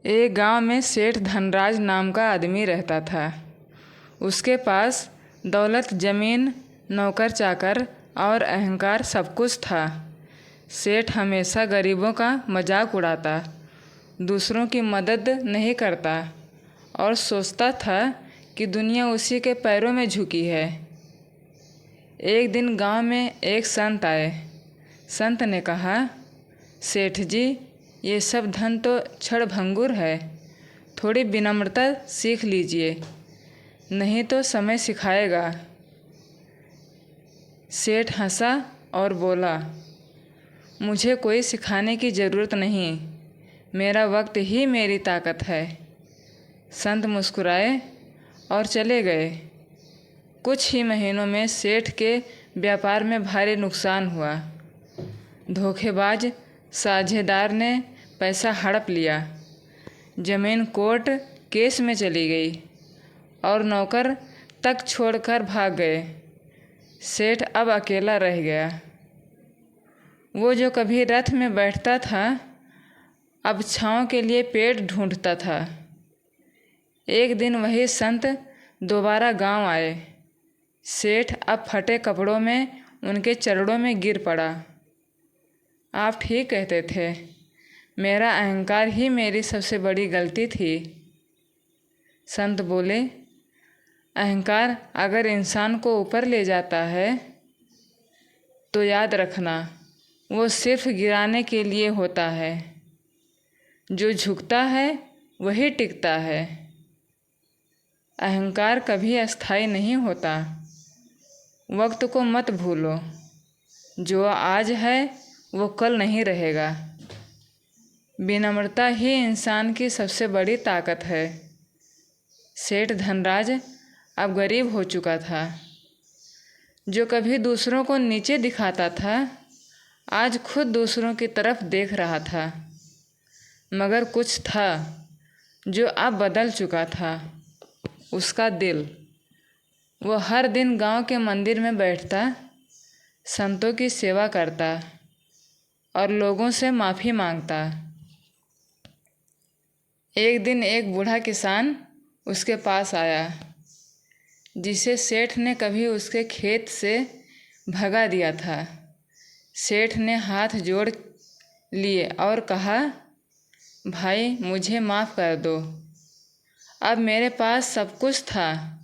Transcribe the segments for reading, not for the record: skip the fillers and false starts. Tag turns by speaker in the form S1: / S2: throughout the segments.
S1: एक गांव में सेठ धनराज नाम का आदमी रहता था। उसके पास दौलत, जमीन, नौकर चाकर और अहंकार सब कुछ था। सेठ हमेशा गरीबों का मजाक उड़ाता, दूसरों की मदद नहीं करता और सोचता था कि दुनिया उसी के पैरों में झुकी है। एक दिन गांव में एक संत आए। संत ने कहा, सेठ जी, ये सब धन तो क्षणभंगुर है, थोड़ी विनम्रता सीख लीजिए, नहीं तो समय सिखाएगा। सेठ हंसा और बोला, मुझे कोई सिखाने की ज़रूरत नहीं, मेरा वक्त ही मेरी ताकत है। संत मुस्कुराए और चले गए। कुछ ही महीनों में सेठ के व्यापार में भारी नुकसान हुआ। धोखेबाज साझेदार ने पैसा हड़प लिया, जमीन कोर्ट केस में चली गई और नौकर तक छोड़कर भाग गए। सेठ अब अकेला रह गया। वो जो कभी रथ में बैठता था, अब छांव के लिए पेड़ ढूंढता था। एक दिन वही संत दोबारा गांव आए। सेठ अब फटे कपड़ों में उनके चरणों में गिर पड़ा। आप ठीक कहते थे, मेरा अहंकार ही मेरी सबसे बड़ी गलती थी। संत बोले, अहंकार अगर इंसान को ऊपर ले जाता है तो याद रखना, वो सिर्फ गिराने के लिए होता है। जो झुकता है वही टिकता है। अहंकार कभी अस्थायी नहीं होता। वक्त को मत भूलो, जो आज है वो कल नहीं रहेगा। विनम्रता ही इंसान की सबसे बड़ी ताकत है। सेठ धनराज अब गरीब हो चुका था। जो कभी दूसरों को नीचे दिखाता था, आज खुद दूसरों की तरफ देख रहा था। मगर कुछ था जो अब बदल चुका था, उसका दिल। वो हर दिन गांव के मंदिर में बैठता, संतों की सेवा करता और लोगों से माफ़ी मांगता। एक दिन एक बूढ़ा किसान उसके पास आया, जिसे सेठ ने कभी उसके खेत से भगा दिया था। सेठ ने हाथ जोड़ लिए और कहा, भाई, मुझे माफ़ कर दो, अब मेरे पास सब कुछ था,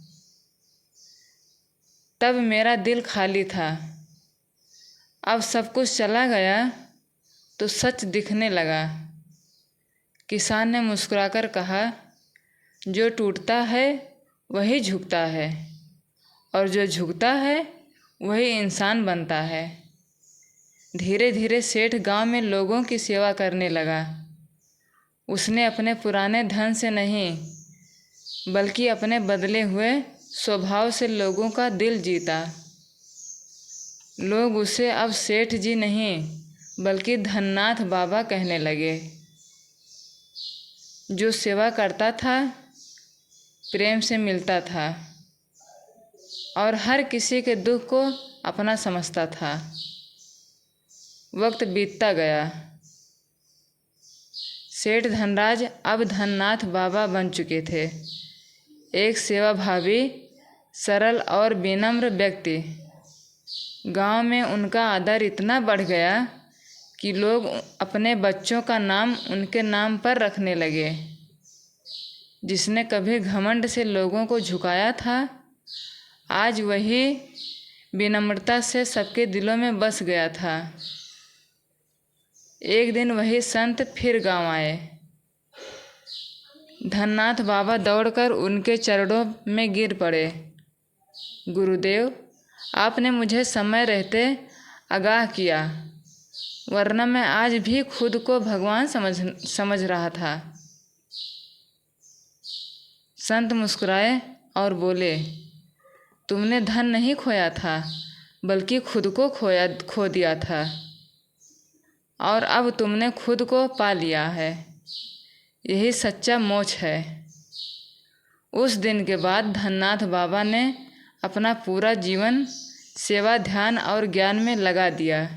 S1: तब मेरा दिल खाली था। अब सब कुछ चला गया तो सच दिखने लगा। किसान ने मुस्कुराकर कहा, जो टूटता है वही झुकता है और जो झुकता है वही इंसान बनता है। धीरे धीरे सेठ गांव में लोगों की सेवा करने लगा। उसने अपने पुराने धन से नहीं, बल्कि अपने बदले हुए स्वभाव से लोगों का दिल जीता। लोग उसे अब सेठ जी नहीं, बल्कि धननाथ बाबा कहने लगे। जो सेवा करता था, प्रेम से मिलता था और हर किसी के दुख को अपना समझता था। वक्त बीतता गया। सेठ धनराज अब धननाथ बाबा बन चुके थे। एक सेवाभावी, सरल और विनम्र व्यक्ति। गांव में उनका आदर इतना बढ़ गया कि लोग अपने बच्चों का नाम उनके नाम पर रखने लगे। जिसने कभी घमंड से लोगों को झुकाया था, आज वही विनम्रता से सबके दिलों में बस गया था। एक दिन वही संत फिर गांव आए। धननाथ बाबा दौड़कर उनके चरणों में गिर पड़े। गुरुदेव, आपने मुझे समय रहते आगाह किया, वरना मैं आज भी खुद को भगवान समझ रहा था। संत मुस्कुराए और बोले, तुमने धन नहीं खोया था, बल्कि खुद को खो दिया था और अब तुमने खुद को पा लिया है। यही सच्चा मोक्ष है। उस दिन के बाद धननाथ बाबा ने अपना पूरा जीवन सेवा, ध्यान और ज्ञान में लगा दिया।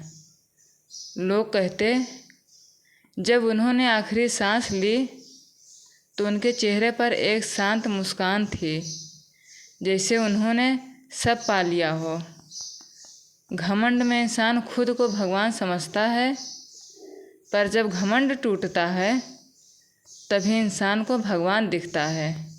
S1: लोग कहते, जब उन्होंने आखिरी सांस ली तो उनके चेहरे पर एक शांत मुस्कान थी, जैसे उन्होंने सब पा लिया हो। घमंड में इंसान खुद को भगवान समझता है, पर जब घमंड टूटता है तभी इंसान को भगवान दिखता है।